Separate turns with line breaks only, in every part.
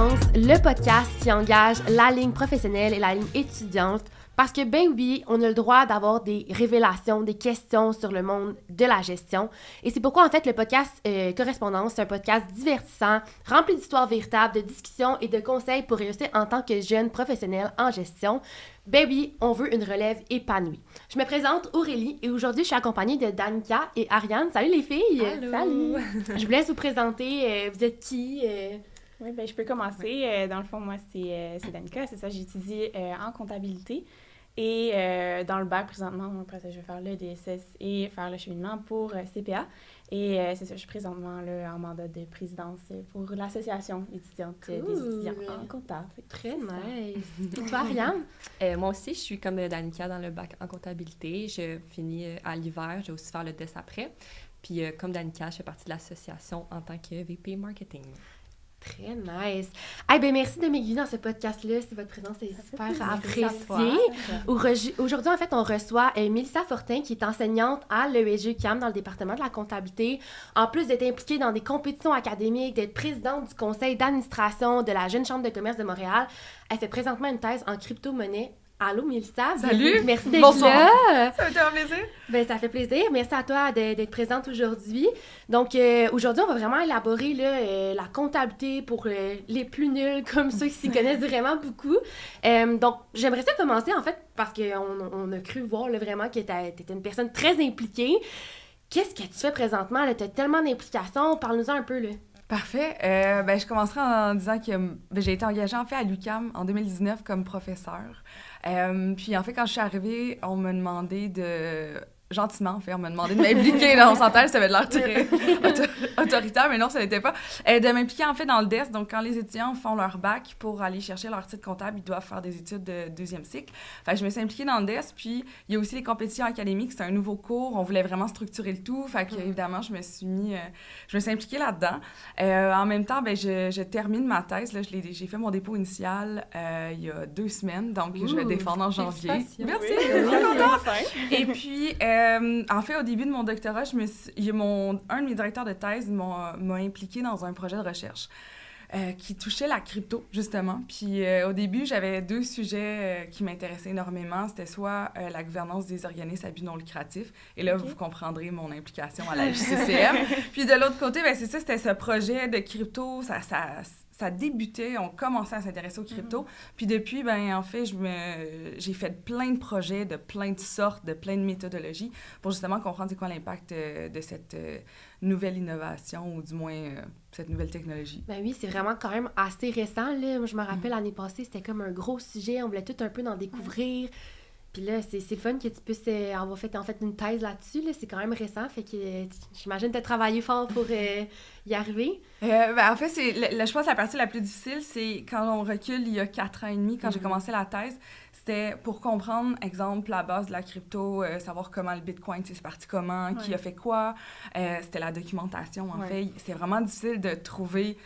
Correspondance, le podcast qui engage la ligne professionnelle et la ligne étudiante. Parce que, ben oui, on a le droit d'avoir des révélations, des questions sur le monde de la gestion. Et c'est pourquoi, en fait, le podcast Correspondance, c'est un podcast divertissant, rempli d'histoires véritables, de discussions et de conseils pour réussir en tant que jeune professionnel en gestion. Ben oui, on veut une relève épanouie. Je me présente Aurélie et aujourd'hui, je suis accompagnée de Danica et Ariane. Salut les filles!
Allô.
Salut! Je vous laisse vous présenter. Vous êtes qui?
Oui, ben je peux commencer. Dans le fond, moi, c'est Danica, c'est ça, j'étudie en comptabilité. Et dans le bac, présentement, après ça, je vais faire le DSS et faire le cheminement pour CPA. Et c'est ça, je suis présentement là, en mandat de présidence pour l'association étudiante des étudiants en compta.
Très nice! Et toi, Ariane?
Moi aussi, je suis comme Danica dans le bac en comptabilité. Je finis à l'hiver, je vais aussi faire le DES après. Puis comme Danica, je fais partie de l'association en tant que VP Marketing.
Très nice. Eh bien, merci de m'aiguiller dans ce podcast-là. Si votre présence est super appréciée. Aujourd'hui, en fait, on reçoit Mélissa Fortin, qui est enseignante à l'ESG-UQAM dans le département de la comptabilité. En plus d'être impliquée dans des compétitions académiques, d'être présidente du conseil d'administration de la Jeune Chambre de commerce de Montréal, elle fait présentement une thèse en crypto-monnaie. Allô, Mélissa.
Salut.
Merci d'être
Bonsoir.
là.
Ça a été un plaisir.
Ben, ça fait plaisir. Merci à toi d'être présente aujourd'hui. Donc, aujourd'hui, on va vraiment élaborer là, la comptabilité pour les plus nuls, comme ceux qui s'y connaissent vraiment beaucoup. Donc, j'aimerais ça commencer, en fait, parce qu'on a cru voir là, vraiment que tu étais une personne très impliquée. Qu'est-ce que tu fais présentement? Tu as tellement d'implications. Parle-nous-en un peu. Là.
Parfait. Je commencerai en disant que j'ai été engagée en fait à l'UQAM en 2019 comme professeure. Puis en fait, quand je suis arrivée, on m'a demandé gentiment, en fait, on m'a demandé de m'impliquer dans son thèse, ça avait l'air très autoritaire, mais non, ça l'était pas. De m'impliquer, en fait, dans le DES. Donc, quand les étudiants font leur bac pour aller chercher leur titre comptable, ils doivent faire des études de deuxième cycle. Fait que je me suis impliquée dans le DES, puis il y a aussi les compétitions académiques. C'est un nouveau cours. On voulait vraiment structurer le tout. Fait que, évidemment, je me suis impliquée là-dedans. En même temps, je termine ma thèse. Là, j'ai fait mon dépôt initial il y a 2 semaines. Donc, je vais défendre en janvier. Merci! Et puis, en fait, au début de mon doctorat, un de mes directeurs de thèse m'a impliquée dans un projet de recherche qui touchait la crypto, justement. Puis au début, j'avais 2 sujets qui m'intéressaient énormément. C'était soit la gouvernance des organismes à but non lucratif. Et là, vous comprendrez mon implication à la JCCM. Puis de l'autre côté, c'est ça, c'était ce projet de crypto. Ça débutait, on commençait à s'intéresser aux cryptos. Puis depuis, en fait, j'ai fait plein de projets de plein de sortes, de plein de méthodologies pour justement comprendre c'est quoi l'impact de cette nouvelle innovation ou du moins cette nouvelle technologie.
Ben oui, c'est vraiment quand même assez récent. Là. Moi, je me rappelle, l'année passée, c'était comme un gros sujet. On voulait tout un peu en découvrir. Puis là, c'est le fun que tu puisses avoir fait en fait une thèse là-dessus. Là. C'est quand même récent. Fait que j'imagine que tu as travaillé fort pour y arriver.
En fait, je pense que la partie la plus difficile, c'est quand on recule il y a 4 ans et demi, quand j'ai commencé la thèse. C'était pour comprendre, exemple, la base de la crypto, savoir comment le Bitcoin, c'est parti comment, qui a fait quoi. C'était la documentation, en fait. C'est vraiment difficile de trouver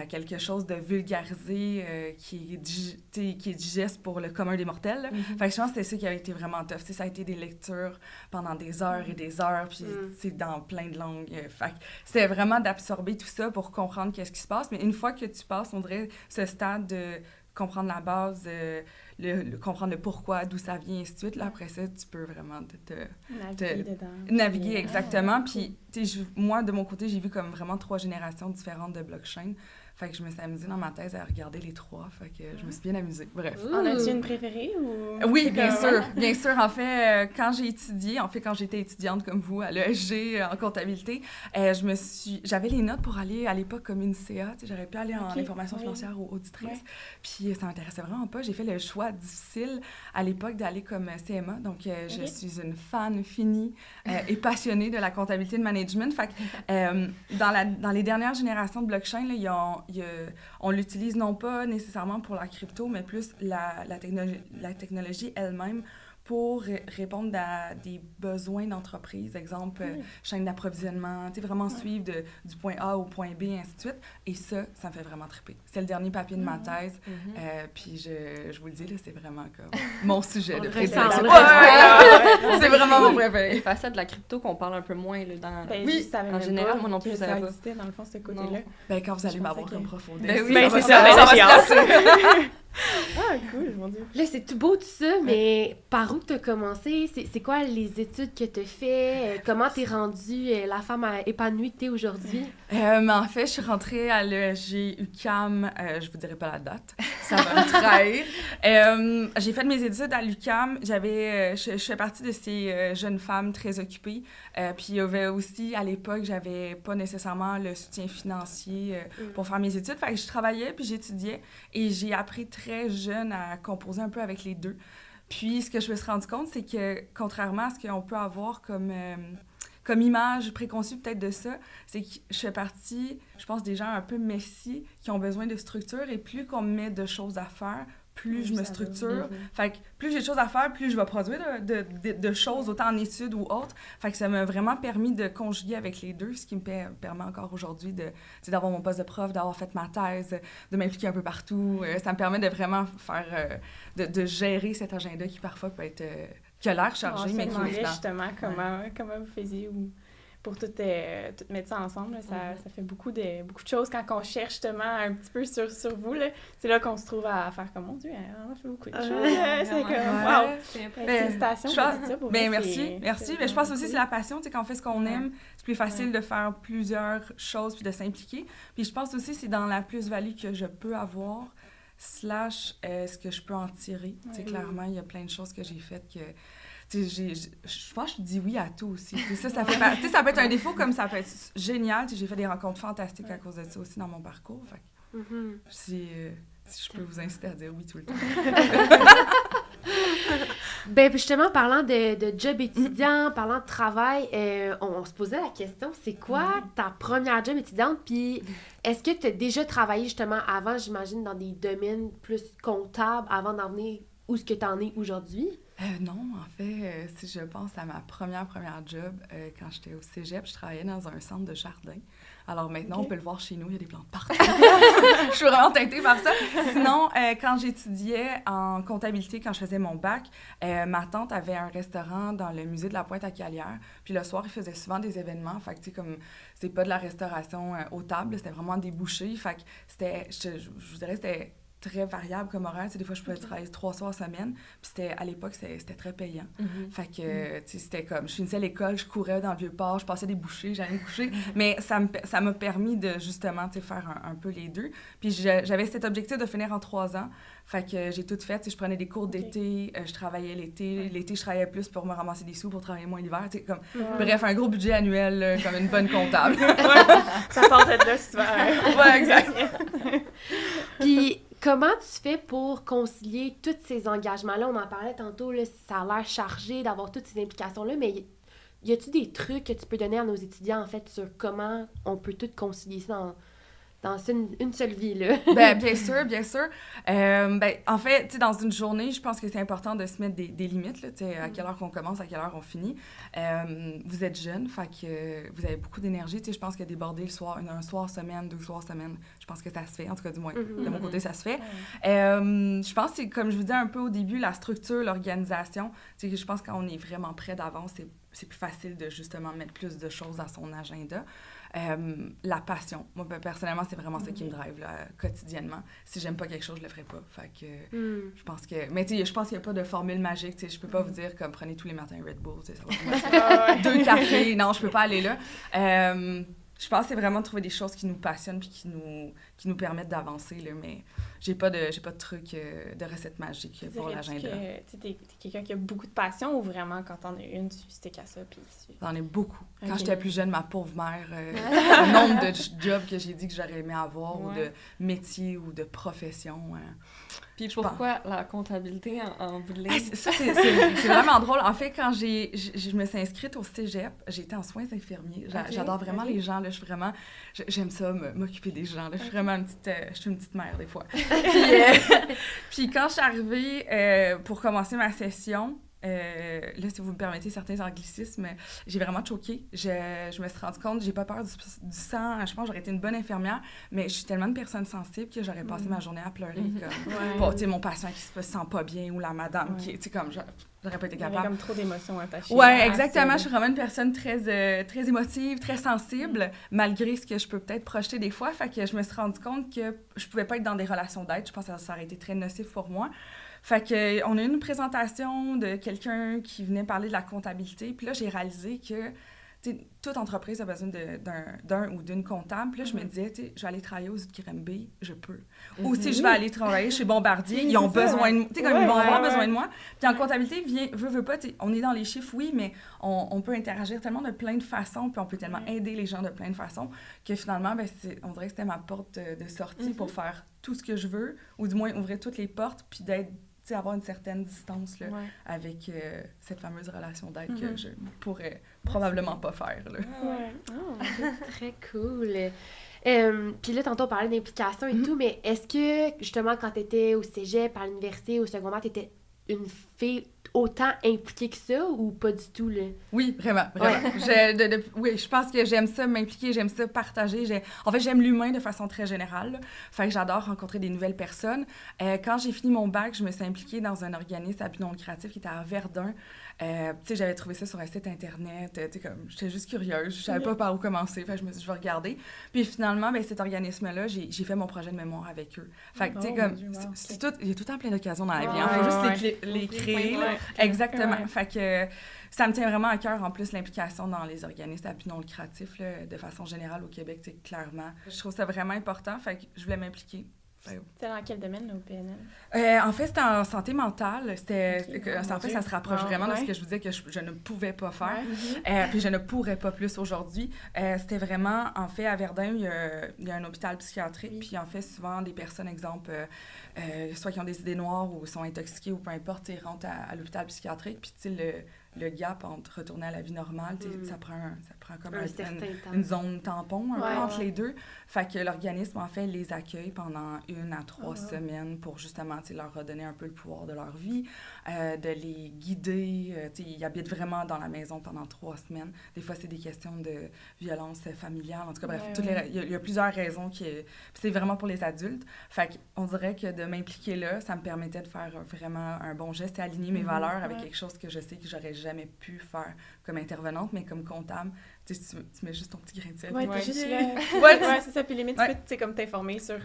quelque chose de vulgarisé qui est digeste pour le commun des mortels. Fait que je pense que c'était ça qui a été vraiment tough. Ça a été des lectures pendant des heures et des heures, puis c'est dans plein de langues. Fait que c'était vraiment d'absorber tout ça pour comprendre qu'est-ce qui se passe. Mais une fois que tu passes, on dirait, ce stade de comprendre la base, comprendre le pourquoi, d'où ça vient, et ainsi de suite. Là, après ça, tu peux vraiment naviguer exactement. Puis, moi, de mon côté, j'ai vu comme vraiment 3 générations différentes de blockchain. Fait que je me suis amusée dans ma thèse à regarder les 3. Fait que je me suis bien amusée. Bref.
En as-tu une préférée ou...
Oui, bien sûr. Bien sûr. En fait, quand j'étais étudiante comme vous à l'ESG en comptabilité, j'avais les notes pour aller à l'époque comme une CA. J'aurais pu aller en information financière ou auditrice. Ouais. Puis ça m'intéressait vraiment pas. J'ai fait le choix difficile à l'époque d'aller comme CMA. Donc, je suis une fan finie et passionnée de la comptabilité de management. Fait que dans les dernières générations de blockchain, là, on l'utilise non pas nécessairement pour la crypto, mais plus la technologie elle-même pour répondre à des besoins d'entreprise, exemple, chaîne d'approvisionnement, tu sais, vraiment suivre du point A au point B, et ainsi de suite. Et ça me fait vraiment triper. C'est le dernier papier de ma thèse, puis je vous le dis, là, c'est vraiment comme mon sujet de prédilection. C'est vraiment mon préféré.
Les facettes de la crypto qu'on parle un peu moins, là, en général, moi non plus, je savais pas.
Dans le fond, ce côté-là.
Ben, quand vous allez m'avoir en profondeur.
Ben oui, c'est ça,
va se passer.
Ah, cool, mon Dieu.
Là, c'est tout beau tout ça, mais par où tu as commencé? C'est quoi les études que tu as fait? Comment tu es rendue la femme épanouie que tu es aujourd'hui?
En fait, je suis rentrée à l'ESG UQAM, je vous dirai pas la date, ça va me trahir. J'ai fait mes études à l'UQAM, je fais partie de ces jeunes femmes très occupées, puis il y avait aussi, à l'époque, j'avais pas nécessairement le soutien financier pour faire mes études, fait que je travaillais puis j'étudiais, et j'ai appris très jeune à composer un peu avec les deux. Puis, ce que je me suis rendu compte, c'est que, contrairement à ce qu'on peut avoir comme image préconçue peut-être de ça, c'est que je fais partie, je pense, des gens un peu messy qui ont besoin de structure, et plus qu'on me met de choses à faire, plus je me structure. Fait que plus j'ai de choses à faire, plus je vais produire de choses, autant en études ou autres. Fait que ça m'a vraiment permis de conjuguer avec les deux, ce qui me permet encore aujourd'hui d'avoir mon poste de prof, d'avoir fait ma thèse, de m'impliquer un peu partout. Ça me permet de vraiment faire, de gérer cet agenda qui parfois peut être, qui a l'air chargé, mais qui est
justement comment vous faisiez pour tout mettre ça ensemble. Là, ça fait beaucoup de choses quand on cherche justement un petit peu sur vous. Là, c'est là qu'on se trouve à faire comme, mon Dieu, on a fait beaucoup de choses. C'est comme, wow! Félicitations pour tout ça. Pour
merci. Mais je pense aussi que c'est la passion. Tu sais, quand on fait ce qu'on aime, c'est plus facile de faire plusieurs choses puis de s'impliquer. Puis je pense aussi que c'est dans la plus-value que je peux avoir / ce que je peux en tirer. Tu sais, clairement, il y a plein de choses que j'ai faites que... je pense que je dis oui à tout aussi. Ça peut être un défaut comme ça peut être génial. J'ai fait des rencontres fantastiques à cause de ça aussi dans mon parcours. Fait que, si je peux vous inciter à dire oui tout le temps.
Ben justement, parlant de job étudiant, parlant de travail, on se posait la question, c'est quoi ta première job étudiante? Puis est-ce que tu as déjà travaillé justement avant, j'imagine, dans des domaines plus comptables avant d'en venir où est-ce que tu en es aujourd'hui?
Non, en fait, si je pense à ma première job, quand j'étais au cégep, je travaillais dans un centre de jardin. Alors maintenant, on peut le voir chez nous, il y a des plantes partout. Je suis vraiment teintée par ça. Sinon, quand j'étudiais en comptabilité, quand je faisais mon bac, ma tante avait un restaurant dans le musée de la Pointe-à-Calière. Puis le soir, il faisait souvent des événements. Fait que, tu sais, comme c'est pas de la restauration aux tables, c'était vraiment des bouchées. Fait que c'était, je vous dirais, c'était très variable comme horaire. Tu sais, des fois, je pouvais travailler 3 soirs semaine. Puis à l'époque, c'était très payant. Fait que, tu sais, c'était comme... Je finissais l'école, je courais dans le Vieux-Port, je passais des bouchées, j'allais me coucher. Mais ça m'a permis de, justement, tu sais, faire un peu les deux. Puis j'avais cet objectif de finir en 3 ans. Fait que j'ai tout fait. Tu sais, je prenais des cours d'été, je travaillais l'été. L'été, je travaillais plus pour me ramasser des sous pour travailler moins l'hiver. Tu sais, comme... Bref, un gros budget annuel, comme une bonne comptable.
Ça partait de là, souvent.
Ouais, exact.
Puis... Comment tu fais pour concilier tous ces engagements-là? On en parlait tantôt, là, ça a l'air chargé d'avoir toutes ces implications-là, mais y a-tu des trucs que tu peux donner à nos étudiants, en fait, sur comment on peut tout concilier ça dans une seule vie, là?
Bien sûr. En fait, tu sais, dans une journée, je pense que c'est important de se mettre des limites, là, tu sais, à quelle heure qu'on commence, à quelle heure on finit. Vous êtes jeune, fait que vous avez beaucoup d'énergie, tu sais, je pense que déborder le soir, un soir semaine, 2 soirs semaine, je pense que ça se fait, en tout cas, du moins, de mon côté, ça se fait. Je pense que c'est, comme je vous disais un peu au début, la structure, l'organisation, tu sais, je pense que quand on est vraiment près d'avance, c'est plus facile de, justement, mettre plus de choses dans son agenda. La passion. Moi, personnellement, c'est vraiment ça qui me drive là, quotidiennement. Si j'aime pas quelque chose, je le ferai pas. Fait que je pense que... Mais tu sais, je pense qu'il n'y a pas de formule magique. Tu sais, je peux pas vous dire comme prenez tous les matins Red Bull. Tu sais, ça va 2 cafés. Non, je peux pas aller là. Je pense que c'est vraiment de trouver des choses qui nous passionnent puis qui nous permettent d'avancer, là, mais j'ai pas de truc de recette magique pour l'agenda.
T'es quelqu'un qui a beaucoup de passion ou vraiment, quand t'en as une, tu stick à ça?
J'en ai beaucoup. Okay. Quand j'étais plus jeune, ma pauvre mère, le nombre de jobs que j'ai dit que j'aurais aimé avoir ou de métiers ou de professions.
Puis pourquoi la comptabilité en bout de ligne?
Ça, c'est vraiment drôle. En fait, quand je me suis inscrite au cégep, j'étais en soins infirmiers. J'adore vraiment les gens. Là, j'aime ça, m'occuper des gens. Là. Je suis vraiment une petite mère, des fois. Puis quand je suis arrivée pour commencer ma session, là, si vous me permettez certains anglicismes, j'ai vraiment choqué. Je me suis rendu compte, j'ai pas peur du sang. Je pense que j'aurais été une bonne infirmière, mais je suis tellement une personne sensible que j'aurais passé ma journée à pleurer. Comme, tu sais, mon patient qui se sent pas bien ou la madame qui, tu sais, comme, j'aurais pas été capable.
Il y avait comme trop d'émotions attachées.
Ouais, exactement. Je suis vraiment une personne très émotive, très sensible, malgré ce que je peux peut-être projeter des fois. Fait que je me suis rendu compte que je pouvais pas être dans des relations d'aide. Je pense que ça aurait été très nocif pour moi. Fait qu'on a eu une présentation de quelqu'un qui venait parler de la comptabilité. Puis là, j'ai réalisé que toute entreprise a besoin d'un ou d'une comptable. Puis là, je me disais, je vais aller travailler aux UQRMB, je peux. Ou si je vais aller travailler chez Bombardier, ils ont besoin de moi. Tu sais, comme ils vont avoir besoin de moi. Puis en comptabilité, veut pas, on est dans les chiffres, oui, mais on peut interagir tellement de plein de façons, puis on peut tellement aider les gens de plein de façons, que finalement, on dirait que c'était ma porte de sortie pour faire tout ce que je veux, ou du moins ouvrir toutes les portes, puis avoir une certaine distance là, avec cette fameuse relation d'aide que je pourrais probablement pas faire. Là.
Très cool. Puis là, tantôt, on parlait d'implication et tout, mais est-ce que, justement, quand tu étais au cégep, à l'université, au secondaire, tu étais une fille autant impliquée que ça ou pas du tout, là?
Oui, vraiment. Oui, je pense que j'aime ça m'impliquer, j'aime ça partager. En fait, j'aime l'humain de façon très générale. Là. Fait que j'adore rencontrer des nouvelles personnes. Quand j'ai fini mon bac, je me suis impliquée dans un organisme à but non lucratif qui était à Verdun. J'avais trouvé ça sur un site Internet. J'étais juste curieuse. Je savais pas par où commencer. Fait que je me suis dit, je vais regarder. Puis finalement, cet organisme-là, j'ai fait mon projet de mémoire avec eux. Fait que, il y a tout le temps plein d'occasions dans la vie. Il faut juste les créer. Exactement. Fait que ça me tient vraiment à cœur, en plus, l'implication dans les organismes à but non lucratif, là, de façon générale au Québec, clairement. Je trouve ça vraiment important. Fait que je voulais m'impliquer.
C'était dans quel domaine, au PNL?
En fait, c'était en santé mentale. En fait, ça se rapproche vraiment de ce que je vous disais que je ne pouvais pas faire. Puis je ne pourrais pas plus aujourd'hui. C'était vraiment, en fait, à Verdun, il y a un hôpital psychiatrique. Puis en fait, souvent, des personnes, exemple, soit qui ont des idées noires ou sont intoxiquées ou peu importe, ils rentrent à l'hôpital psychiatrique. Puis tu sais, le gap entre retourner à la vie normale, ça prend comme une zone tampon un peu entre les deux. Fait que l'organisme, en fait, les accueille pendant 1 à 3 semaines pour justement leur redonner un peu le pouvoir de leur vie, de les guider. Ils habitent vraiment dans la maison pendant 3 semaines. Des fois, c'est des questions de violence familiale. En tout cas, bref, il y a plusieurs raisons. C'est vraiment pour les adultes. Fait qu'on dirait que de m'impliquer là, ça me permettait de faire vraiment un bon geste et aligner mes valeurs avec quelque chose que je sais que j'aurais jamais pu faire comme intervenante, mais comme comptable, tu mets juste ton petit grain de sel.
Oui, t'es juste là. C'est ça. Puis limite, tu peux comme t'informer sur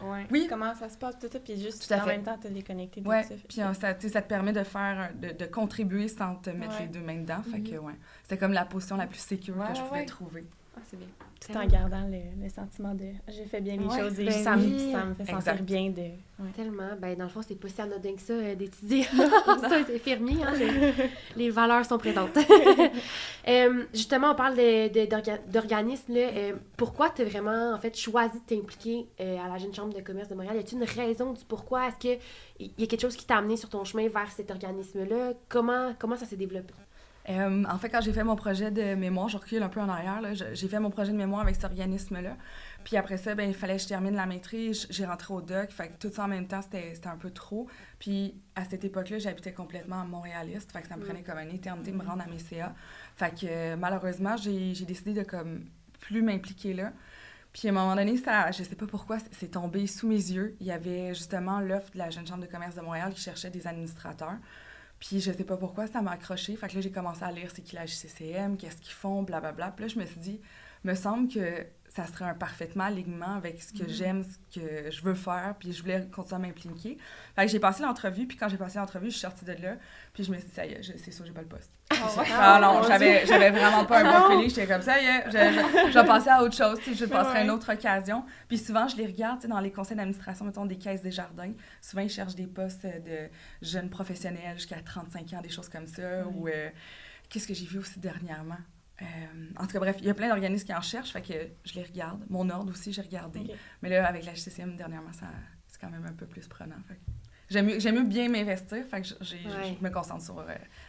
comment ça se passe, tout ça, puis juste en même temps te déconnecter de ça.
Puis ça te permet de faire, de contribuer sans te mettre les deux mains dedans. Fait que, c'était comme la position la plus sécure que je pouvais trouver.
C'est bien. Tout en gardant le sentiment de j'ai fait bien les choses et ça me fait sentir bien de...
Tellement. Dans le fond, c'est pas si anodin que ça d'étudier ça, c'est infirmier. Hein, les valeurs sont présentes. Justement, on parle d'organismes. Pourquoi tu as vraiment, en fait, choisi de t'impliquer à la Jeune Chambre de commerce de Montréal? Y a-t-il une raison du pourquoi? Est-ce qu'il y a quelque chose qui t'a amené sur ton chemin vers cet organisme-là? Comment ça s'est développé?
En fait, quand j'ai fait mon projet de mémoire, je recule un peu en arrière, là, j'ai fait mon projet de mémoire avec cet organisme-là. Puis après ça, il fallait que je termine la maîtrise. J'ai rentré au doc, fait que tout ça en même temps, c'était un peu trop. Puis à cette époque-là, j'habitais complètement montréaliste, fait que ça me prenait comme une éternité de me rendre à mes CA. Fait que malheureusement, j'ai décidé de comme plus m'impliquer là. Puis à un moment donné, je sais pas pourquoi, c'est tombé sous mes yeux. Il y avait justement l'offre de la Jeune Chambre de commerce de Montréal qui cherchait des administrateurs. Puis je sais pas pourquoi, ça m'a accroché. Fait que là, j'ai commencé à lire c'est qui la JCCM, qu'est-ce qu'ils font, blablabla. Puis là, je me suis dit, me semble que ça serait un parfaitement alignement avec ce que j'aime, ce que je veux faire, puis je voulais continuer à m'impliquer. Fait que j'ai passé l'entrevue, puis quand j'ai passé l'entrevue, je suis sortie de là, puis je me suis dit, ça y est, c'est sûr, j'ai pas le poste. Non, j'avais vraiment pas un bon feeling, j'étais comme ça, je vais passer à autre chose, je passerai à une autre occasion. Puis souvent, je les regarde, dans les conseils d'administration, mettons, des caisses des jardins, souvent, ils cherchent des postes de jeunes professionnels jusqu'à 35 ans, des choses comme ça, ou qu'est-ce que j'ai vu aussi dernièrement? En tout cas, bref, il y a plein d'organismes qui en cherchent, fait que je les regarde. Mon ordre aussi, j'ai regardé. Okay. Mais là, avec la HCCM, dernièrement, c'est quand même un peu plus prenant. Fait que j'aime mieux bien m'investir, fait que je me concentre sur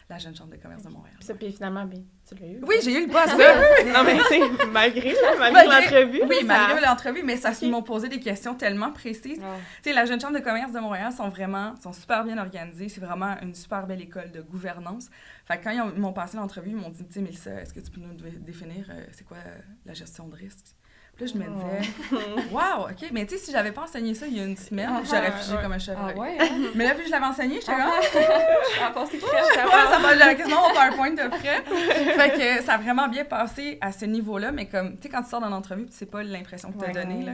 la Jeune Chambre de commerce de Montréal.
Puis finalement, tu l'as eu.
Oui, j'ai eu le poste.
Non, mais tu sais, malgré l'entrevue.
Oui, malgré l'entrevue, mais ça, ils m'ont posé des questions tellement précises. Tu sais, la Jeune Chambre de commerce de Montréal sont super bien organisées. C'est vraiment une super belle école de gouvernance. Fait que quand ils m'ont passé l'entrevue, ils m'ont dit, tu sais, Mélissa, est-ce que tu peux nous définir c'est quoi la gestion de risque? Puis là, je me disais, wow, OK, mais tu sais, si j'avais pas enseigné ça il y a une semaine, j'aurais figé comme un chevreuil. Mais là, vu que je l'avais enseigné, j'étais j'avais quasiment mon PowerPoint de près. Fait que ça a vraiment bien passé à ce niveau-là, mais comme, tu sais, quand tu sors dans l'entrevue, tu sais pas l'impression que tu as donnée, là.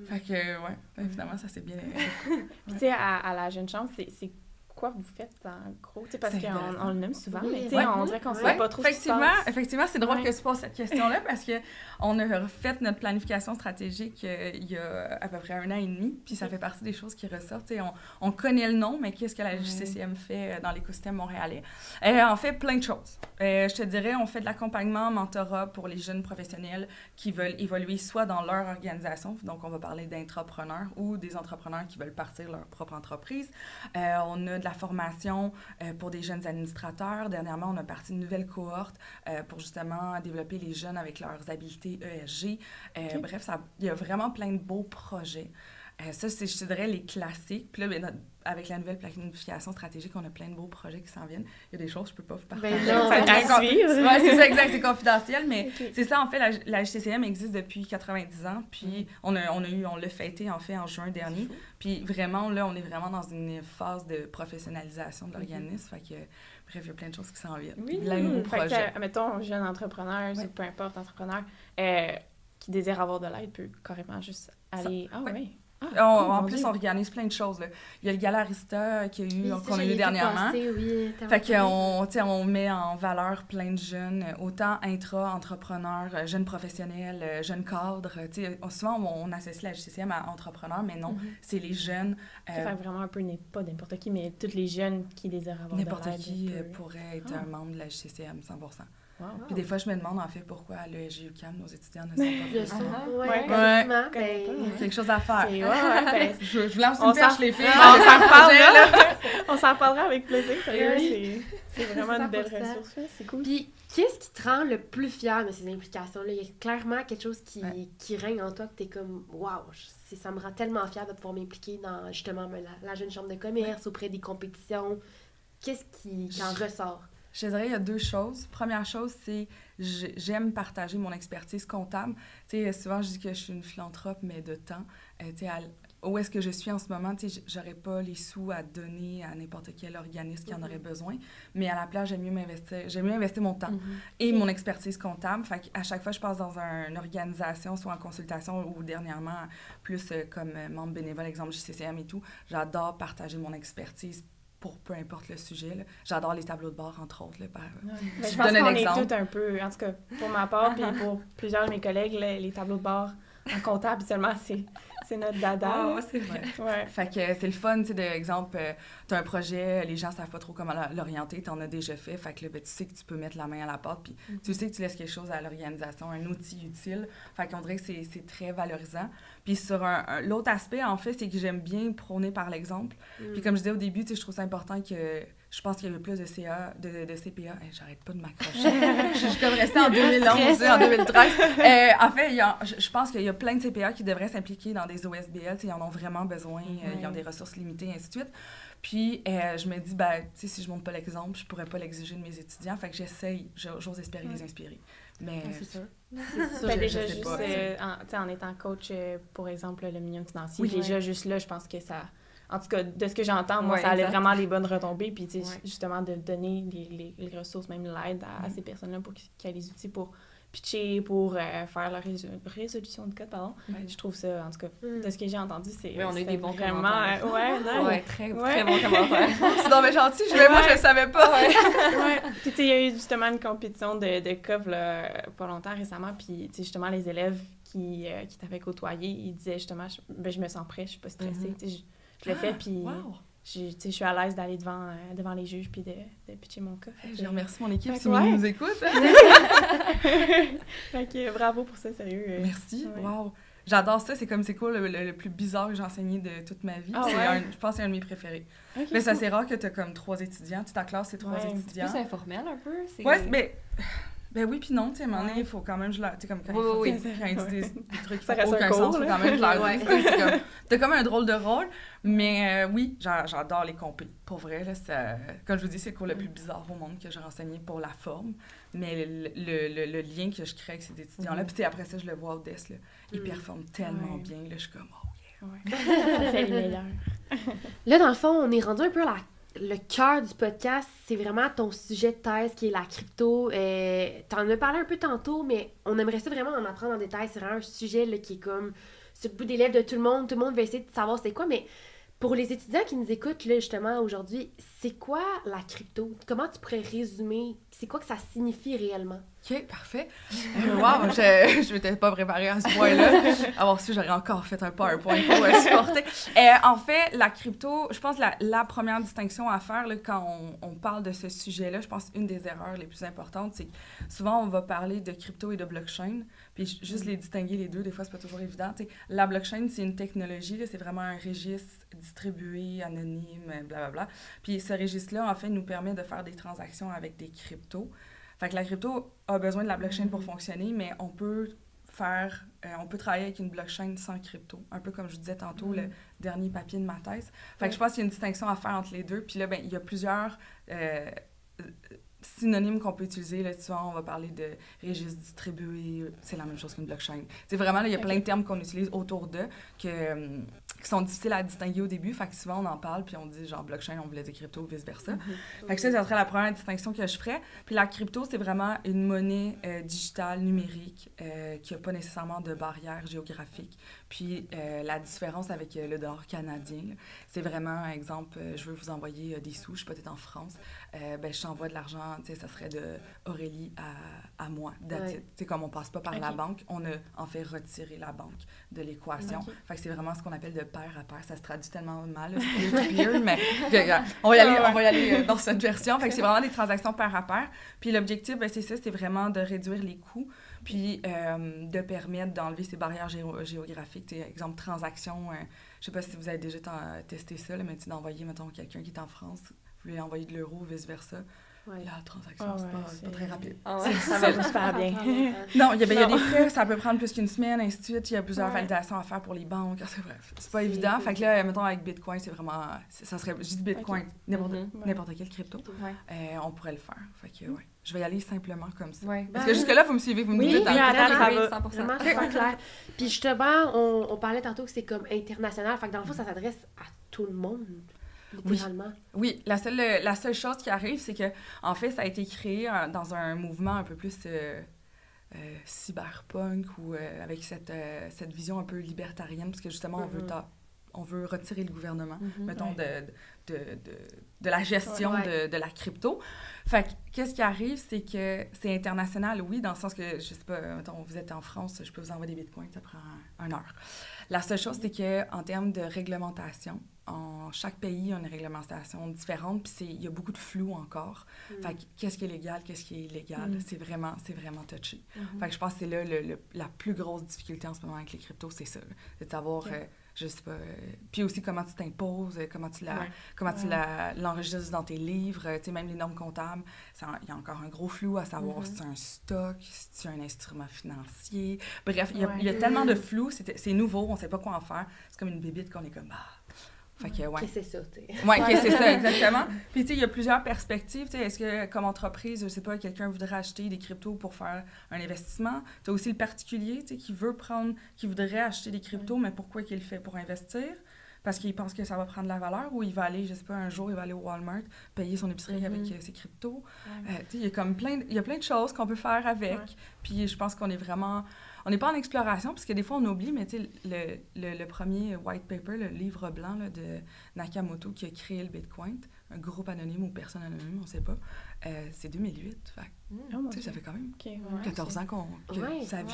Fait que, évidemment, ça s'est bien...
Puis tu sais, à la Jeune Chambre, c'est quoi vous faites en gros? Parce qu'on le nomme souvent, mais on dirait qu'on ne sait pas trop ce qui se passe. Effectivement, c'est drôle que tu poses cette question-là parce qu'on a refait notre planification stratégique il y a à peu près 1 an et demi, puis ça fait partie des choses qui ressortent. On connaît le nom, mais qu'est-ce que la JCCM fait dans l'écosystème montréalais? On fait plein de choses. Je te dirais, on fait de l'accompagnement, mentorat pour les jeunes professionnels qui veulent évoluer soit dans leur organisation, donc on va parler d'intrapreneurs ou des entrepreneurs qui veulent partir leur propre entreprise. On a de la formation pour des jeunes administrateurs. Dernièrement, on a parti une nouvelle cohorte pour justement développer les jeunes avec leurs habiletés ESG. Bref, il y a vraiment plein de beaux projets. Ça, c'est, je te dirais, les classiques. Puis là, avec la nouvelle planification stratégique, on a plein de beaux projets qui s'en viennent. Il y a des choses que je peux pas vous partager. C'est ça, exact, c'est confidentiel, mais c'est ça, en fait, la JCCM existe depuis 90 ans, puis on l'a fêté, en fait, en juin dernier. Puis vraiment, là, on est vraiment dans une phase de professionnalisation de l'organisme, fait que, bref, il y a plein de choses qui s'en viennent. Oui,
de nouveaux projets.
Mettons, jeune entrepreneur, peu importe, entrepreneur, qui désire avoir de l'aide, peut carrément juste aller... en plus, on organise plein de choses. Là. Il y a le Gala Arista qu'on a eu dernièrement. Fait qu'on met en valeur plein de jeunes, autant intra-entrepreneurs, jeunes professionnels, jeunes cadres. Souvent, on associe la JCCM à entrepreneurs, mais non, c'est les jeunes. Fait vraiment un peu, pas n'importe qui, mais tous les jeunes qui désirent avoir de l'aide.
N'importe qui pourrait être un membre de la JCCM, 100%. Wow. Puis des fois, je me demande, en fait, pourquoi à l'ESG UQAM, nos étudiants ne sont pas quelque chose à faire. Je vous lance une perche, les filles.
On s'en reparlera avec plaisir. C'est vraiment une belle ressource. C'est cool.
Puis, qu'est-ce qui te rend le plus fier de ces implications-là? Il y a clairement quelque chose qui règne en toi que t'es comme « Wow! » Ça me rend tellement fière de pouvoir m'impliquer dans, justement, la Jeune Chambre de commerce, auprès des compétitions. Qu'est-ce qui en ressort?
Je dirais, il y a 2 choses. Première chose, c'est j'aime partager mon expertise comptable. Tu sais, souvent, je dis que je suis une philanthrope, mais de temps. Tu sais, où est-ce que je suis en ce moment, tu sais, j'aurais pas les sous à donner à n'importe quel organisme qui en aurait besoin. Mais à la place, j'aime mieux investir mon temps et mon expertise comptable. Fait qu'à chaque fois, je passe dans une organisation, soit en consultation ou dernièrement, plus comme membre bénévole, exemple JCCM et tout, j'adore partager mon expertise pour peu importe le sujet. Là. J'adore les tableaux de bord, entre autres. Là,
je pense qu'on est tous un peu, en tout cas pour ma part, puis pour plusieurs de mes collègues, les tableaux de bord en comptable, habituellement, c'est notre dada.
C'est vrai. Ouais. Fait que c'est le fun, tu sais, d'exemple, t'as un projet, les gens savent pas trop comment l'orienter, t'en as déjà fait, fait que là, tu sais que tu peux mettre la main à la pâte, puis tu sais que tu laisses quelque chose à l'organisation, un outil utile. Fait qu'on dirait que c'est très valorisant. Puis sur l'autre aspect, en fait, c'est que j'aime bien prôner par l'exemple. Puis comme je disais au début, tu sais, je trouve ça important que... Je pense qu'il y avait plus de CPA. J'arrête pas de m'accrocher. je suis comme restée en 2011, en 2013. En fait, je pense qu'il y a plein de CPA qui devraient s'impliquer dans des OSBL. Ils en ont vraiment besoin. Ils ont des ressources limitées, et ainsi de suite. Puis, je me dis, si je montre pas l'exemple, je pourrais pas l'exiger de mes étudiants. Fait que j'essaye, j'ose espérer les inspirer. Mais
c'est sûr. C'est sûr. Déjà, juste en étant coach, pour exemple, le minimum financier, déjà, juste là, je pense que ça... En tout cas, de ce que j'entends, moi, ça allait vraiment les bonnes retombées. Puis, tu sais, justement, de donner les ressources, même l'aide à ces personnes-là pour qu'ils aient les outils pour pitcher, pour faire leur résolution de code, pardon. Je trouve ça, en tout cas, de ce que j'ai entendu, c'est
on a eu des bons
vraiment...
commentaires. Très bons commentaires.
C'est donc bien gentil. Moi, je le savais pas.
Puis, tu sais, il y a eu justement une compétition de COV, là, pas longtemps, récemment. Puis, tu sais, justement, les élèves qui t'avaient côtoyé, ils disaient justement, je me sens prêt, je suis pas stressée. Je le fais, puis je suis à l'aise d'aller devant les juges puis de pitcher mon cas.
Je remercie mon équipe si ils nous écoutent.
Bravo pour ça, sérieux.
Merci. Wow. j'adore ça. C'est comme, c'est quoi le plus bizarre que j'ai enseigné de toute ma vie.
Ah
C'est
ouais?
je pense que c'est un de mes préférés.
Ok,
Mais c'est
cool.
assez rare que t'as comme 3 étudiants. Tu sais, ta classe, c'est 3
Ouais, c'est
étudiants.
Plus informel un peu.
Ouais, mais... Ben oui, puis non, tu sais, à un moment donné,
Ouais.
il faut quand même, tu sais, comme quand
Oui,
ils font, quand ils disent des trucs qui
Ça
font
reste un
aucun
cours,
sens, faut
là.
quand même que je leur
Ouais.
dise, tu sais, c'est comme, t'as comme un drôle de rôle, mais oui, j'adore les compés. Pour vrai, là, comme je vous dis, c'est le cours le plus bizarre au monde que j'ai renseigné pour la forme, mais le lien que je crée avec ces étudiants-là, puis tu sais, après ça, je le vois au desk, là, ils performent tellement
Ouais.
bien, là, je suis comme, oh,
Ouais. Ça fait les meilleurs.
Là, dans le fond, on est rendu un peu à le cœur du podcast. C'est vraiment ton sujet de thèse qui est la crypto. T'en as parlé un peu tantôt, mais on aimerait ça vraiment en apprendre en détail. C'est vraiment un sujet là, qui est comme sur le bout des lèvres de tout le monde. Tout le monde va essayer de savoir c'est quoi, mais pour les étudiants qui nous écoutent là, justement aujourd'hui, c'est quoi la crypto? Comment tu pourrais résumer? C'est quoi que ça signifie réellement?
OK, parfait. Wow, je m'étais pas préparée à ce point-là. Alors si j'aurais encore fait un PowerPoint pour supporter. En fait, la crypto, je pense la première distinction à faire là, quand on parle de ce sujet-là, je pense une des erreurs les plus importantes, c'est que souvent on va parler de crypto et de blockchain, puis juste les distinguer les deux, des fois c'est pas toujours évident. T'sais, la blockchain, c'est une technologie, là, c'est vraiment un registre distribué, anonyme, blablabla. Puis ce registre-là, en fait, nous permet de faire des transactions avec des cryptos. Fait que la crypto a besoin de la blockchain pour fonctionner, mais on peut travailler avec une blockchain sans crypto. Un peu comme je vous disais tantôt, le dernier papier de ma thèse. Fait que je pense qu'il y a une distinction à faire entre les deux. Puis là, ben, il y a plusieurs synonymes qu'on peut utiliser. Là, souvent, on va parler de registre distribué. C'est la même chose qu'une blockchain. C'est vraiment, là, il y a plein de termes qu'on utilise autour d'eux qui sont difficiles à distinguer au début. Fait que souvent, on en parle, puis on dit genre blockchain, on voulait dire crypto, vice-versa. Fait que ça serait la première distinction que je ferais. Puis la crypto, c'est vraiment une monnaie digitale, numérique, qui n'a pas nécessairement de barrière géographique. Puis la différence avec le dollar canadien, là, c'est vraiment, par exemple, je veux vous envoyer des sous, je suis peut-être en France, ben, je t'envoie de l'argent, tu sais, ça serait de Aurélie à moi. Tu sais, comme on passe pas par la banque, on a en fait retiré la banque de l'équation. Fait que c'est vraiment ce qu'on appelle de pair à pair. Ça se traduit tellement mal, là, c'est peer-to-peer, mais on va y aller dans cette version. Fait que c'est vraiment des transactions pair à pair. Puis l'objectif, ben, c'est ça, c'est vraiment de réduire les coûts, puis de permettre d'enlever ces barrières géographiques. T'sais, exemple, transaction, je sais pas si vous avez déjà testé ça, là, mais d'envoyer, mettons, quelqu'un qui est en France, vous lui envoyer de l'euro, vice-versa.
Ouais.
La transaction, c'est pas très rapide.
Ça va super bien.
Non, il y a des frais, ça peut prendre plus qu'une semaine, ainsi de suite. Il y a plusieurs validations à faire pour les banques. Bref, c'est pas évident. Fait que là, mettons, avec Bitcoin, c'est vraiment... Ça serait... Je dis Bitcoin, n'importe quel crypto. On pourrait le faire. Fait que, ouais. Je vais y aller simplement comme ça.
Ouais.
Parce que jusque-là, vous me suivez, vous me dites...
ça va.
Vraiment super clair. Puis justement, on parlait tantôt que c'est comme international. Fait que dans le fond, ça s'adresse à tout le monde. Littéralement.
Oui. La seule chose qui arrive, c'est que en fait, ça a été créé dans un mouvement un peu plus cyberpunk ou avec cette vision un peu libertarienne, parce que justement, on veut retirer le gouvernement, mettons, de la gestion de la crypto. Fait que, qu'est-ce qui arrive, c'est que c'est international, oui, dans le sens que, je sais pas, mettons, vous êtes en France, je peux vous envoyer des bitcoins, ça prend 1 heure. La seule chose, c'est qu'en termes de réglementation, chaque pays a une réglementation différente, puis il y a beaucoup de flou encore. Fait que qu'est-ce qui est légal, qu'est-ce qui est illégal, c'est vraiment touché. Fait que je pense que c'est là la plus grosse difficulté en ce moment avec les cryptos, c'est ça. C'est de savoir, je sais pas, puis aussi comment tu t'imposes, comment tu l'enregistres dans tes livres, tu sais, même les normes comptables, il y a encore un gros flou à savoir si c'est un stock, si c'est un instrument financier. Bref, il y a tellement de flou, c'est nouveau, on sait pas quoi en faire. C'est comme une bébite qu'on est comme, Fait que,
Qu'est-ce que c'est ça, tu sais?
Oui, c'est ça, exactement. Puis, tu sais, il y a plusieurs perspectives. Tu sais, est-ce que, comme entreprise, je sais pas, quelqu'un voudrait acheter des cryptos pour faire un investissement? Tu as aussi le particulier, tu sais, qui voudrait acheter des cryptos, mais pourquoi qu'il le fait? Pour investir? Parce qu'il pense que ça va prendre de la valeur, ou il va aller, je sais pas, un jour, il va aller au Walmart, payer son épicerie avec ses cryptos. Tu sais, il y a plein de choses qu'on peut faire avec. Puis, je pense qu'on est vraiment... On n'est pas en exploration, parce que des fois, on oublie, mais tu sais, le premier white paper, le livre blanc là, de Nakamoto qui a créé le Bitcoin, un groupe anonyme ou personne anonyme, on ne sait pas, c'est 2008. Fait, ça fait quand même 14 ans que ça vit.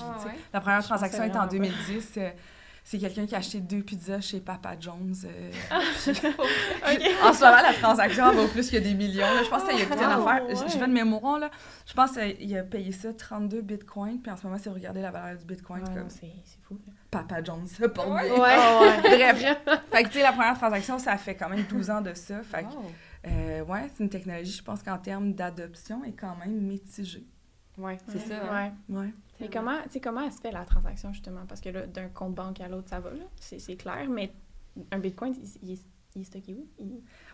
La première transaction est en 2010. c'est quelqu'un qui a acheté 2 pizzas chez Papa John's.
OK.
En ce moment, la transaction elle vaut plus que des millions. Là. Je pense qu'il a coûté une affaire.
ouais.
Je vais de mémoire, là. Je pense qu'il a payé ça 32 bitcoins. Puis en ce moment, si vous regardez la valeur du bitcoin,
Ouais,
comme
c'est fou. Là.
Papa John's, ça porte bien.
Ouais.
Bref. Fait que, tu sais, la première transaction, ça fait quand même 12 ans de ça. Fait que,
Wow.
ouais, c'est une technologie, je pense qu'en termes d'adoption, est quand même mitigée.
Ouais, c'est ça.
Ouais.
Ouais.
Mais comment elle se fait la transaction, justement? Parce que là, d'un compte banque à l'autre, ça va, là. C'est clair, mais un bitcoin, il est stocké où?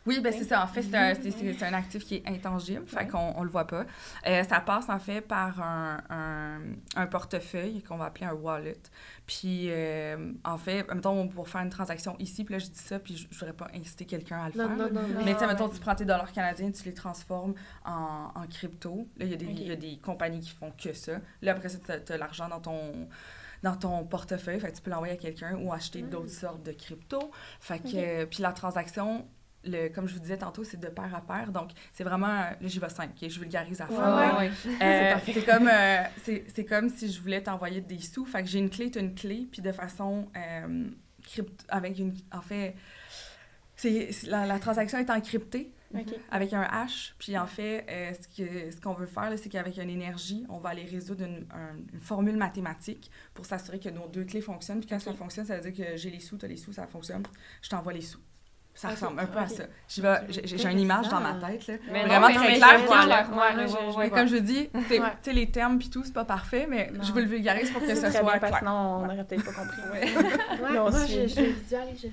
Oui, ben c'est ça. En fait, c'est un actif qui est intangible, fait qu'on le voit pas. Ça passe, en fait, par un portefeuille qu'on va appeler un wallet. Puis, en fait, mettons, pour faire une transaction ici, puis là, je dis ça, puis je voudrais pas inciter quelqu'un à le faire.
Non.
Mais tu sais, mettons, tu prends tes dollars canadiens, tu les transformes en crypto. Là, il y a des compagnies qui font que ça. Là, après ça, tu as l'argent dans ton portefeuille, fait que tu peux l'envoyer à quelqu'un ou acheter d'autres sortes de crypto. Fait que, puis la transaction, comme je vous disais tantôt, c'est de pair à pair. Donc, c'est vraiment, là, j'y vais simple, je vulgarise à fond.
Ouais.
C'est comme si je voulais t'envoyer des sous. Fait que j'ai une clé, tu as une clé, puis de façon avec une... En fait, la transaction est encryptée. Avec un H. Puis en fait, ce qu'on veut faire, là, c'est qu'avec une énergie, on va aller résoudre une formule mathématique pour s'assurer que nos deux clés fonctionnent. Puis quand ça fonctionne, ça veut dire que j'ai les sous, t'as les sous, ça fonctionne. Je t'envoie les sous. Ça ressemble un peu à ça. J'ai une image dans ma tête, là.
Mais
vraiment très clair.
Ouais,
comme je dis, tu sais, les termes puis tout, c'est pas parfait, mais je veux le vulgariser pour que ce soit clair.
Parce que sinon, on n'aurait peut-être pas compris.
Moi, je visualise.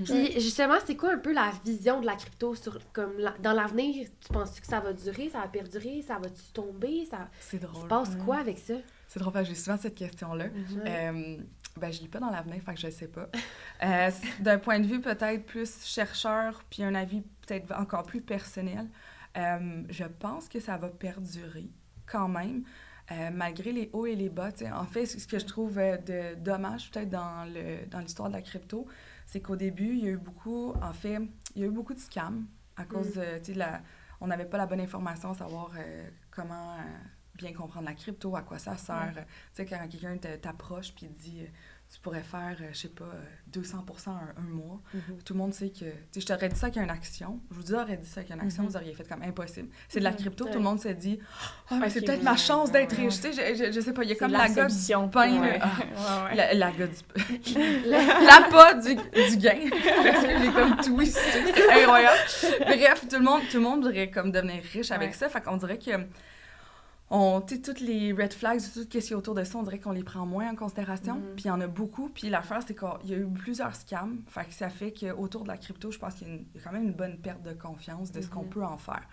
Puis justement, c'est quoi un peu la vision de la crypto dans l'avenir? Tu penses que ça va durer, ça va perdurer, ça va-tu tomber?
C'est drôle.
Tu penses quoi avec ça?
C'est drôle, j'ai souvent cette question-là. Je lis pas dans l'avenir, fait que je sais pas. D'un point de vue peut-être plus chercheur, puis un avis peut-être encore plus personnel, je pense que ça va perdurer quand même, malgré les hauts et les bas. T'sais. En fait, ce que je trouve de dommage peut-être dans l'histoire de la crypto, c'est qu'au début, il y a eu beaucoup de scams à cause on n'avait pas la bonne information à savoir comment bien comprendre la crypto, à quoi ça sert. Tu sais, quand quelqu'un t'approche puis te dit tu pourrais faire, je sais pas, 200% un mois, tout le monde sait que... Tu sais, je t'aurais dit ça avec une action. Je vous aurais dit ça avec une action, vous auriez fait comme impossible. C'est de la crypto, tout le monde s'est dit « Ah, mais c'est peut-être ma chance d'être riche. » Tu sais, je sais pas, il y a comme la gars du pain, la gars du... la pas du gain. J'ai comme twisté, c'était incroyable. Bref, tout le monde voudrait comme devenir riche avec ça, fait qu'on dirait que... Tu sais, toutes les red flags, tout ce qui est autour de ça, on dirait qu'on les prend moins en considération. Puis il y en a beaucoup. Puis l'affaire, c'est qu'il y a eu plusieurs scams. Fait que ça fait qu'autour de la crypto, je pense qu'il y a quand même une bonne perte de confiance de ce qu'on peut en faire.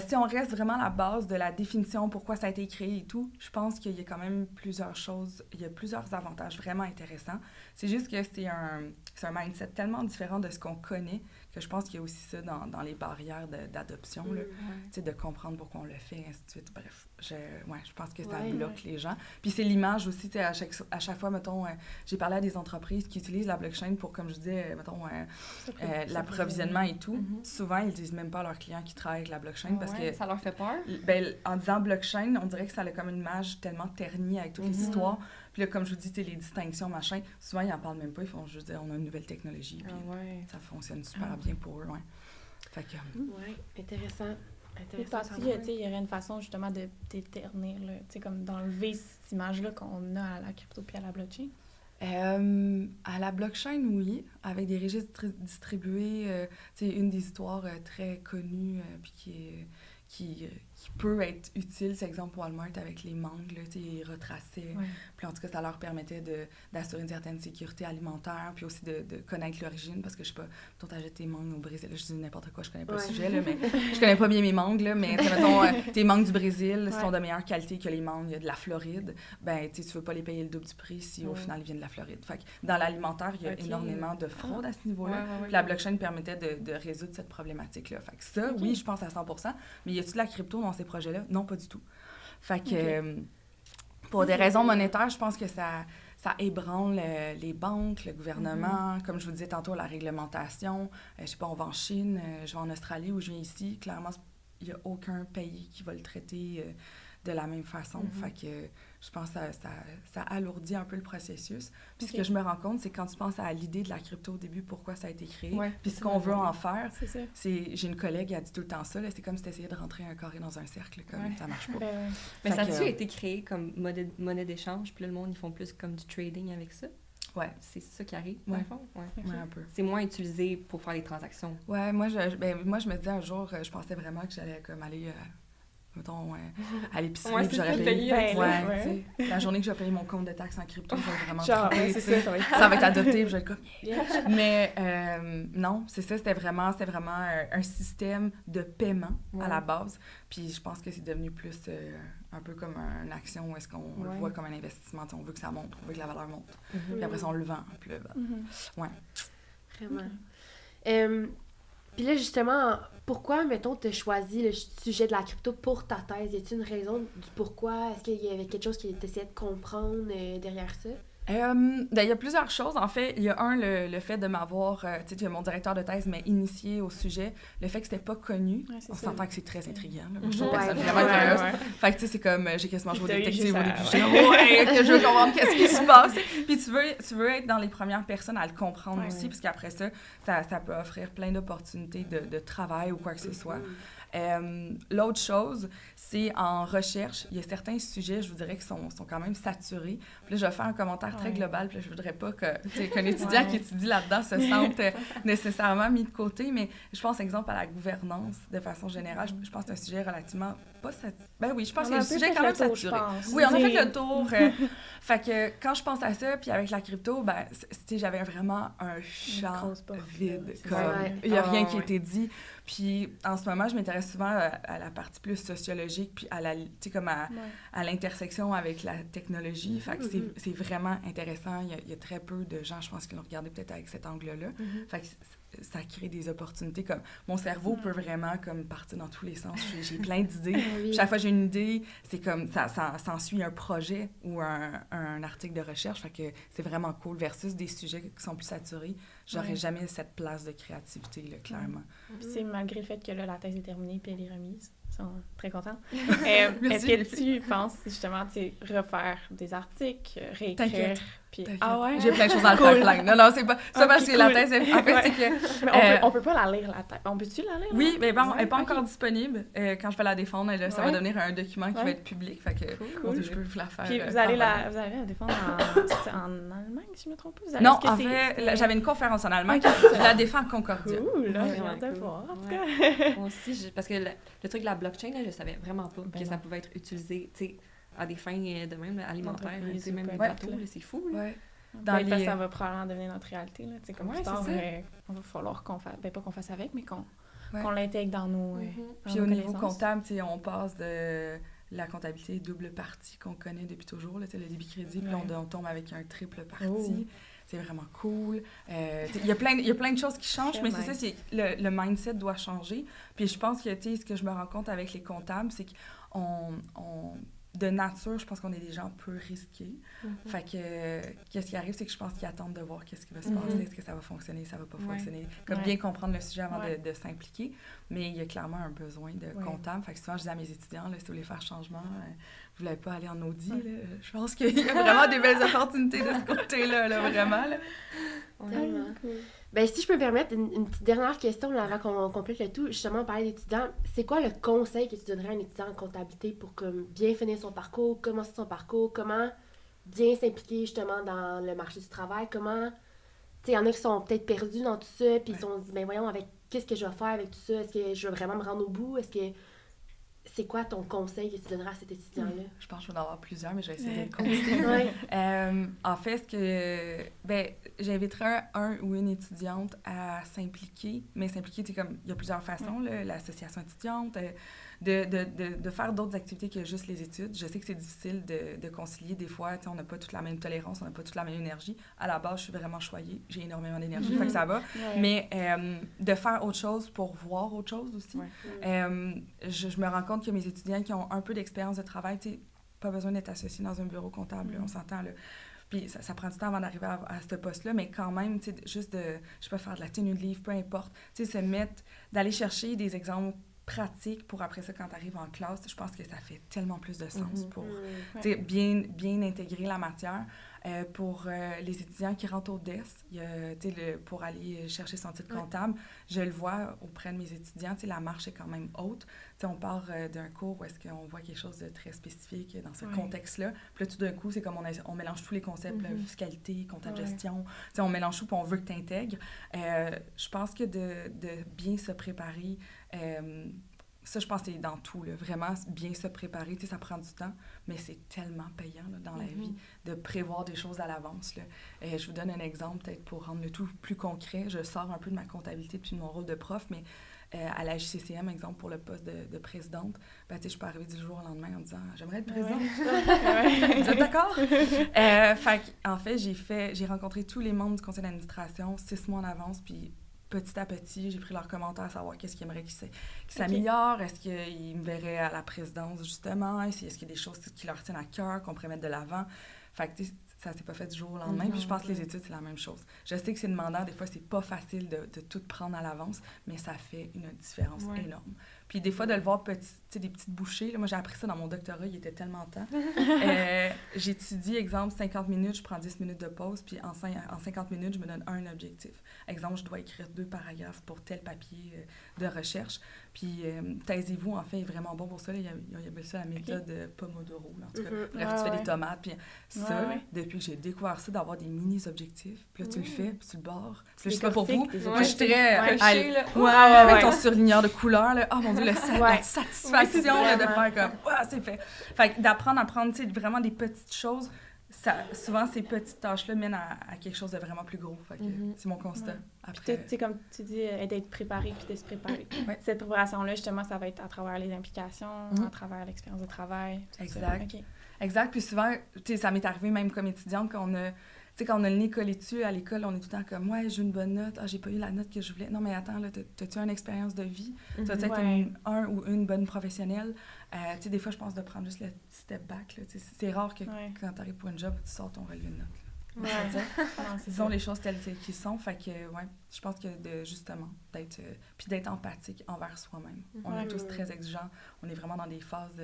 Si on reste vraiment à la base de la définition, pourquoi ça a été créé et tout, je pense qu'il y a quand même plusieurs choses, il y a plusieurs avantages vraiment intéressants. C'est juste que c'est un mindset tellement différent de ce qu'on connaît que je pense qu'il y a aussi ça dans les barrières d'adoption, là. Tu sais, de comprendre pourquoi on le fait, ainsi de suite. Bref, je pense que ça bloque les gens. Puis c'est l'image aussi, tu sais, à chaque fois, mettons, j'ai parlé à des entreprises qui utilisent la blockchain pour, comme je disais, mettons, l'approvisionnement et tout. Souvent, ils disent même pas à leurs clients qu'ils travaillent avec la blockchain parce que...
Ça leur fait peur?
Ben, en disant blockchain, on dirait que ça a comme une image tellement ternie avec toutes les histoires. Puis là, comme je vous dis, les distinctions, machin, souvent, ils en parlent même pas. Ils font juste dire, on a une nouvelle technologie, puis ça fonctionne super bien pour eux, Fait que...
intéressant.
Et penses-tu qu'il y aurait une façon, justement, de déternir, tu sais, comme d'enlever cette image-là qu'on a à la crypto puis à la blockchain?
À la blockchain, oui, avec des registres distribués. Tu sais, une des histoires très connues, puis qui peut être utile, c'est exemple Walmart avec les mangues, là, ils retraçaient. Puis en tout cas, ça leur permettait d'assurer une certaine sécurité alimentaire, puis aussi de connaître l'origine, parce que je sais pas, toi t'achètes tes mangues au Brésil, là, je dis n'importe quoi, je connais pas le sujet, là, mais je connais pas bien mes mangues, là, mais mettons, tes mangues du Brésil sont de meilleure qualité que les mangues de la Floride, ben tu veux pas les payer le double du prix si au final ils viennent de la Floride. Fait que dans l'alimentaire, il y a énormément de fraude à ce niveau-là, puis la blockchain permettait de résoudre cette problématique-là. Fait que ça, oui, je pense à 100%, mais y a-t-il de la crypto dans ces projets-là? Non, pas du tout. Fait que, pour des raisons monétaires, je pense que ça ébranle les banques, le gouvernement, comme je vous disais tantôt, la réglementation. Je sais pas, on va en Chine, je vais en Australie ou je viens ici. Clairement, il n'y a aucun pays qui va le traiter de la même façon. Fait que je pense que ça alourdit un peu le processus. Puis ce que je me rends compte, c'est quand tu penses à l'idée de la crypto au début, pourquoi ça a été créé, puis ce qu'on veut en faire, j'ai une collègue qui a dit tout le temps ça, là, c'est comme si tu essayais de rentrer un carré dans un cercle, comme ça marche pas.
Mais ça a-tu été créé comme monnaie d'échange, puis là, le monde, ils font plus comme du trading avec ça? Ouais. C'est ça qui arrive, dans le fond? Ouais,
un peu.
C'est moins utilisé pour faire les transactions.
Ouais, moi, je me disais un jour, je pensais vraiment que j'allais comme aller... mettons, à l'épicerie, puis j'aurais payé... la journée que je vais payer mon compte de taxes en crypto, je vais vraiment triper, ça va être adopté, puis je vais être comme... Mais non, c'est ça, c'était vraiment un système de paiement à la base, puis je pense que c'est devenu plus un peu comme une action où est-ce qu'on le voit comme un investissement, on veut que ça monte, on veut que la valeur monte, puis après ça, on le vend, puis là,
Vraiment. Puis là, justement, pourquoi, mettons, tu as choisi le sujet de la crypto pour ta thèse? Y a-t-il une raison du pourquoi? Est-ce qu'il y avait quelque chose que tu essayais de comprendre derrière ça?
Il y a plusieurs choses. En fait, il y a le fait de m'avoir... tu sais, mon directeur de thèse m'a initié au sujet. Le fait que c'était pas connu, on s'entend que c'est très intriguant. Je trouve personne vraiment curieuse. Fait que, tu sais, c'est comme... j'ai quasiment joué au détective au début. Je veux comprendre qu'est-ce qui se passe. Puis tu veux être dans les premières personnes à le comprendre aussi, parce qu'après ça peut offrir plein d'opportunités de travail ou quoi que ce soit. L'autre chose, c'est en recherche, il y a certains sujets, je vous dirais, qui sont quand même saturés. Puis là, je vais faire un commentaire très global, puis là, je voudrais pas qu'un étudiant qui étudie là-dedans se sente nécessairement mis de côté, mais je pense, exemple, à la gouvernance, de façon générale, je pense que c'est un sujet relativement pas saturé. Ben oui, je pense que c'est un sujet quand même saturé. Oui, on a fait le tour. Fait que quand je pense à ça, puis avec la crypto, ben, j'avais vraiment un champ vide. Il n'y a rien qui a été dit. Puis en ce moment, je m'intéresse souvent à la partie plus sociologique, puis à l'intersection avec la technologie. Fait que c'est vraiment intéressant. Il y a très peu de gens, je pense, qui l'ont regardé peut-être avec cet angle-là. Fait que ça crée des opportunités. Comme mon cerveau peut vraiment comme partir dans tous les sens. J'ai plein d'idées. Chaque fois que j'ai une idée, c'est comme ça s'ensuit un projet ou un article de recherche. Fait que c'est vraiment cool versus des sujets qui sont plus saturés. J'aurais jamais cette place de créativité, là, clairement.
Puis c'est malgré le fait que là, la thèse est terminée puis elle est remise. Ils sont très contents. Est-ce que tu penses justement refaire des articles, réécrire? Puis... Ah ouais?
J'ai plein de choses dans le pipeline. Non, c'est pas ça parce que la thèse, en fait, c'est que...
Mais on peut pas la lire, la thèse. On peut-tu la lire?
Oui, mais bon, elle n'est pas encore disponible. Quand je vais la défendre, ça va devenir un document qui va être public. Fait que je peux vous la faire.
Puis vous allez la défendre en Allemagne, si je me trompe pas?
Non, en fait, j'avais une conférence en Allemagne. Je la défends à Concordia.
Ouh, là, j'ai hâte de voir. En tout cas.
Moi aussi, parce que le truc de la blockchain, là, je savais vraiment pas que ça pouvait être utilisé, tu sais, à des fins de même alimentaires, même des bateaux, c'est fou.
Parce que ça va probablement devenir notre réalité. Là. Comme plus tard, on va falloir qu'on fasse, pas qu'on fasse avec, mais qu'on l'intègre dans nos
Puis au niveau comptable, on passe de la comptabilité double partie qu'on connaît depuis toujours, là, le débit-crédit, puis on tombe avec un triple partie. C'est vraiment cool. Il y a plein de choses qui changent, mais c'est ça, le mindset doit changer. Puis je pense que, ce que je me rends compte avec les comptables, c'est qu'on... de nature, je pense qu'on est des gens peu risqués. Fait que, qu'est-ce qui arrive, c'est que je pense qu'ils attendent de voir qu'est-ce qui va se passer, est-ce que ça va fonctionner, ça va pas fonctionner. Comme bien comprendre le sujet avant de s'impliquer. Mais il y a clairement un besoin de comptable. Fait que souvent, je dis à mes étudiants, là, si vous voulez faire changement, vous voulez pas aller en audit, là. Je pense qu'il y a vraiment des belles opportunités de ce côté-là, là, vraiment. Là.
Tellement. Cool. Ben, si je peux me permettre une petite dernière question là, avant qu'on complète le tout, justement, on parlait d'étudiants. C'est quoi le conseil que tu donnerais à un étudiant en comptabilité pour comme, bien finir son parcours, commencer son parcours, comment bien s'impliquer justement dans le marché du travail, comment... Tu sais, il y en a qui sont peut-être perdus dans tout ça, puis ils se sont dit, ben voyons, avec qu'est-ce que je vais faire avec tout ça? Est-ce que je vais vraiment me rendre au bout? Est-ce que... C'est quoi ton conseil que tu donneras à cet étudiant-là?
Je pense que je vais en avoir plusieurs, mais je vais essayer d'être concis. En fait, j'inviterais un ou une étudiante à s'impliquer, mais s'impliquer, comme il y a plusieurs façons, là, l'association étudiante, de faire d'autres activités que juste les études. Je sais que c'est difficile de concilier des fois, on n'a pas toute la même tolérance, on n'a pas toute la même énergie. À la base, je suis vraiment choyée, j'ai énormément d'énergie, fait que ça va. Mais de faire autre chose pour voir autre chose aussi. Je me rends compte que mes étudiants qui ont un peu d'expérience de travail, pas besoin d'être associés dans un bureau comptable, on s'entend, là. Puis ça prend du temps avant d'arriver à ce poste-là, mais quand même, juste je peux faire de la tenue de livre, peu importe, se mettre, d'aller chercher des exemples pratique pour après ça, quand tu arrives en classe, je pense que ça fait tellement plus de sens pour
Ouais.
bien intégrer la matière. Pour les étudiants qui rentrent au DES, pour aller chercher son titre comptable, je le vois auprès de mes étudiants, la marche est quand même haute. On part d'un cours où est-ce qu'on voit quelque chose de très spécifique dans ce contexte-là. Puis là, tout d'un coup, c'est comme on mélange tous les concepts, la fiscalité, comptable gestion. On mélange tout, puis on veut que tu intègres. Je pense que de bien se préparer... ça, je pense que c'est dans tout, là. Vraiment, bien se préparer, ça prend du temps, mais c'est tellement payant là, dans la vie de prévoir des choses à l'avance. Là. Je vous donne un exemple, peut-être pour rendre le tout plus concret. Je sors un peu de ma comptabilité puis de mon rôle de prof, mais à la JCCM, exemple, pour le poste de présidente, je suis pas arrivée du jour au lendemain en disant « J'aimerais être présidente. » Vous êtes d'accord? En fait, j'ai rencontré tous les membres du conseil d'administration 6 mois en avance, puis petit à petit, j'ai pris leurs commentaires à savoir qu'est-ce qu'ils aimeraient qu'ils s'améliorent, est-ce qu'ils me verraient à la présidence, justement, est-ce qu'il y a des choses qui leur tiennent à cœur, qu'on pourrait mettre de l'avant. Fait que, ça s'est pas fait du jour au lendemain, puis je pense que les études, c'est la même chose. Je sais que c'est demandant, des fois, c'est pas facile de tout prendre à l'avance, mais ça fait une différence énorme. Puis des fois, de le voir petit, des petites bouchées, là, moi, j'ai appris ça dans mon doctorat, il était tellement temps. J'étudie, exemple, 50 minutes, je prends 10 minutes de pause, puis en 50 minutes, je me donne un objectif. Exemple, je dois écrire 2 paragraphes pour tel papier de recherche. Puis taisez-vous, en fait, est vraiment bon pour ça. Là, il y a ça la méthode Pomodoro. Là, en tout cas, bref, tu fais des tomates. Puis ça, depuis que j'ai découvert ça, d'avoir des mini-objectifs, puis là, tu le fais, puis tu le barres. C'est juste pas pour vous. Moi, je suis très... avec ton surligneur de couleurs, là. Oh mon Dieu, la satisfaction là, de faire comme... c'est fait. Fait que d'apprendre à prendre, vraiment des petites choses, souvent, ces petites tâches-là mènent à quelque chose de vraiment plus gros. Fait que c'est mon constat.
Après... Puis, comme tu dis, d'être préparé puis de se préparer. Cette préparation-là, justement, ça va être à travers les implications, à travers l'expérience de travail.
Exact. Exact. Puis souvent, ça m'est arrivé même comme étudiante quand on a le nez collé dessus à l'école, on est tout le temps comme « Ouais, j'ai une bonne note. Ah, j'ai pas eu la note que je voulais. » Non, mais attends, là, t'as-tu une expérience de vie? T'as-tu être un ou une bonne professionnelle? Des fois, je pense de prendre juste le petit step back. Là, c'est rare que quand t'arrives pour une job, tu sors ton relevé de note. Disons les choses telles qu'elles sont. Fait que, je pense que justement, d'être empathique envers soi-même. On est tous très exigeants. On est vraiment dans des phases,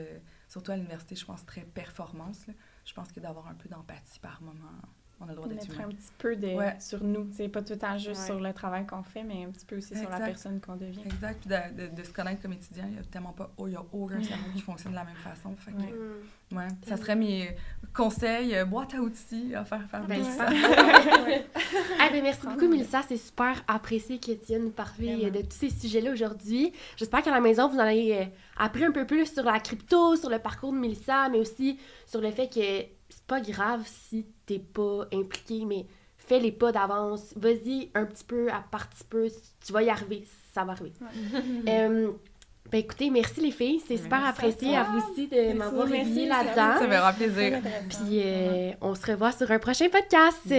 surtout à l'université, je pense, très performance. Là. Je pense que d'avoir un peu d'empathie par moment... On a le droit d'être
mettre
humain.
un petit peu sur nous. C'est pas tout le temps juste sur le travail qu'on fait, mais un petit peu aussi sur la personne qu'on devient.
Exact. Puis de se connaître comme étudiant, il n'y a tellement pas... il n'y a aucun cerveau qui fonctionne de la même façon. Fait que, ça serait mes conseils, boîte à outils à faire ça.
Merci beaucoup, Mélissa. C'est super apprécié que tu viennes nous parler de tous ces sujets-là aujourd'hui. J'espère qu'à la maison, vous en avez appris un peu plus sur la crypto, sur le parcours de Mélissa, mais aussi sur le fait que c'est pas grave si t'es pas impliqué, mais fais les pas d'avance. Vas-y un petit peu, à petit peu. Tu vas y arriver. Ça va arriver. Écoutez, merci les filles. C'est super apprécié à vous aussi de m'avoir aiguillée là-dedans.
Ça me fera plaisir.
Puis on se revoit sur un prochain podcast.